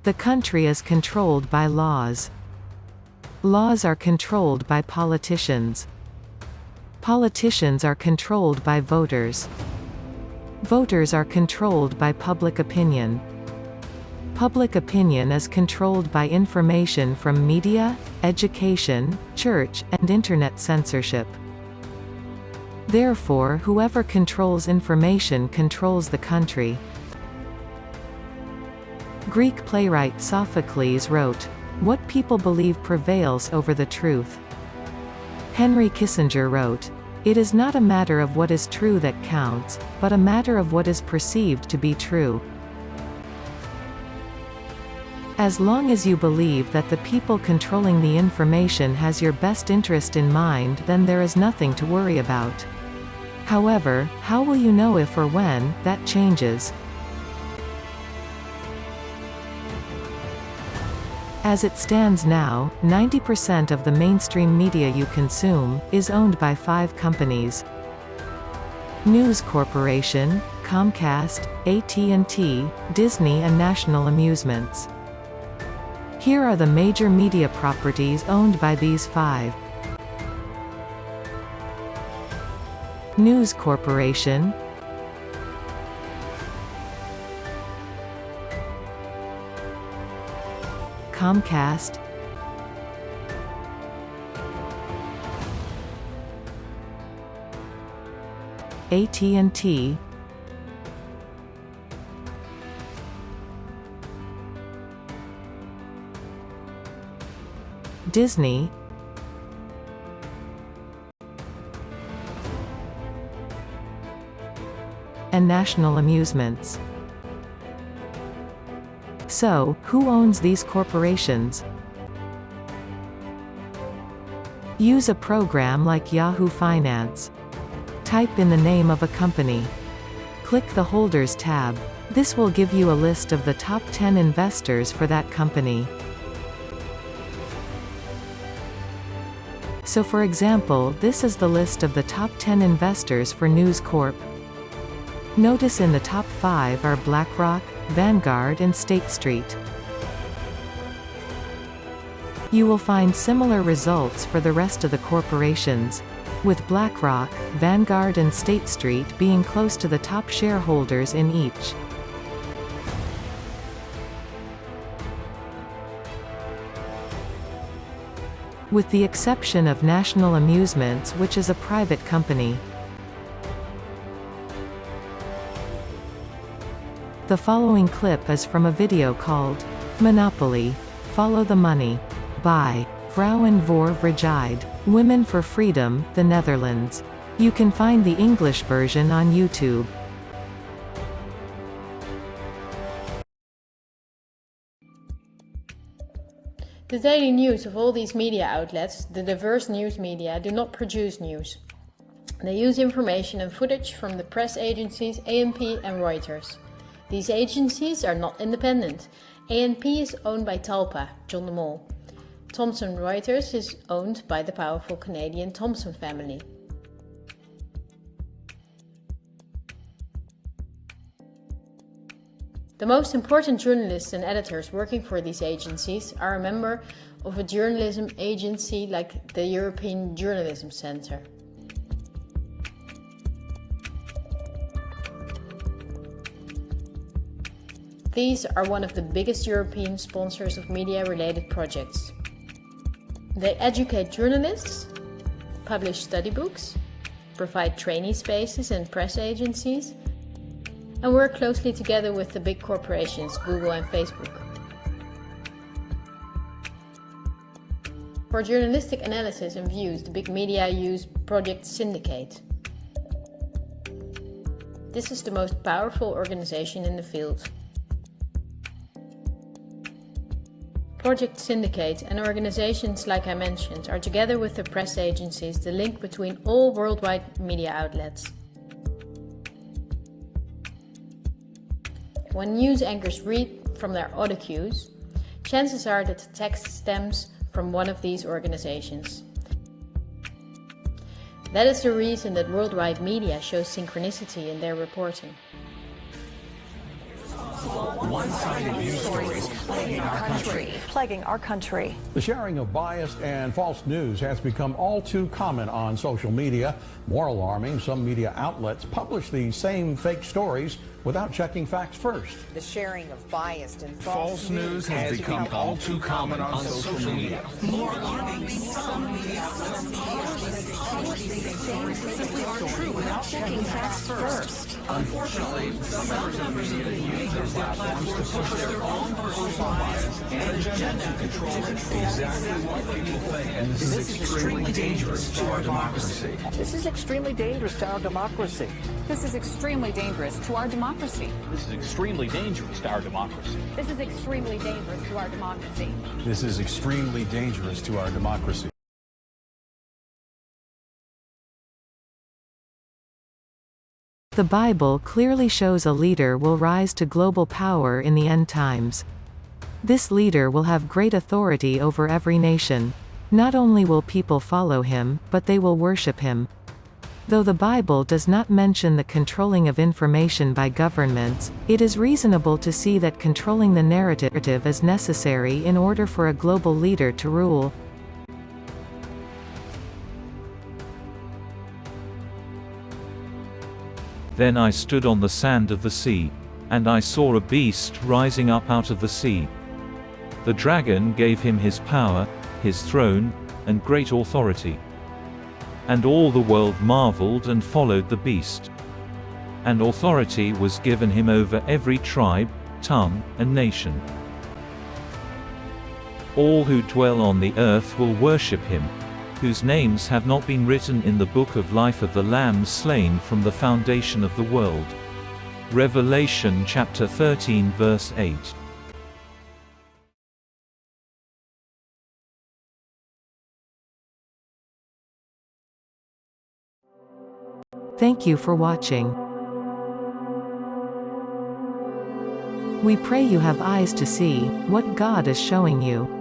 The country is controlled by laws. Laws are controlled by politicians. Politicians are controlled by voters. Voters are controlled by public opinion. Public opinion is controlled by information from media, education, church, and internet censorship. Therefore, whoever controls information controls the country. Greek playwright Sophocles wrote, "What people believe prevails over the truth." Henry Kissinger wrote, "It is not a matter of what is true that counts, but a matter of what is perceived to be true." As long as you believe that the people controlling the information has your best interest in mind, then there is nothing to worry about. However, how will you know if or when that changes? As it stands now, 90% of the mainstream media you consume is owned by 5 companies: News Corporation, Comcast, AT&T, Disney, and National Amusements. Here are the major media properties owned by these 5. News Corporation, Comcast, AT&T, Disney, and National Amusements. So, who owns these corporations? Use a program like Yahoo Finance. Type in the name of a company. Click the Holders tab. This will give you a list of the top 10 investors for that company. So for example, this is the list of the top 10 investors for News Corp. Notice in the top 5 are BlackRock, Vanguard, and State Street. You will find similar results for the rest of the corporations, with BlackRock, Vanguard, and State Street being close to the top shareholders in each. With the exception of National Amusements, which is a private company. The following clip is from a video called "Monopoly. Follow the Money" by Vrouwen voor Vrijheid, Women for Freedom, the Netherlands. You can find the English version on YouTube. The daily news of all these media outlets, the diverse news media, do not produce news. They use information and footage from the press agencies ANP and Reuters. These agencies are not independent. ANP is owned by Talpa, John de Mol. Thomson Reuters is owned by the powerful Canadian Thomson family. The most important journalists and editors working for these agencies are a member of a journalism agency like the European Journalism Centre. These are one of the biggest European sponsors of media-related projects. They educate journalists, publish study books, provide trainee spaces and press agencies, and work closely together with the big corporations Google and Facebook. For journalistic analysis and views, the big media use Project Syndicate. This is the most powerful organization in the field. Project Syndicate and organizations like I mentioned are together with the press agencies the link between all worldwide media outlets. When news anchors read from their audio cues, chances are that the text stems from one of these organizations. That is the reason that worldwide media shows synchronicity in their reporting. One-sided news stories plaguing our country. The sharing of biased and false news has become all too common on social media. More alarming, some media outlets publish these same fake stories without checking facts first. The sharing of biased and false news has become all too common on social media. More alarming, some media simply aren't true without checking facts first. Unfortunately, some members of the media use their platforms to push their own personal bias and agenda to control exactly what people think. And this is extremely dangerous to our democracy. This is extremely dangerous to our democracy. This is extremely dangerous to our democracy. This is extremely dangerous to our democracy. This is extremely dangerous to our democracy. This is extremely dangerous to our democracy. The Bible clearly shows a leader will rise to global power in the end times. This leader will have great authority over every nation. Not only will people follow him, but they will worship him. Though the Bible does not mention the controlling of information by governments, it is reasonable to see that controlling the narrative is necessary in order for a global leader to rule. Then I stood on the sand of the sea, and I saw a beast rising up out of the sea. The dragon gave him his power, his throne, and great authority. And all the world marveled and followed the beast. And authority was given him over every tribe, tongue, and nation. All who dwell on the earth will worship him, whose names have not been written in the book of life of the Lamb slain from the foundation of the world. Revelation chapter 13 verse 8. Thank you for watching. We pray you have eyes to see what God is showing you.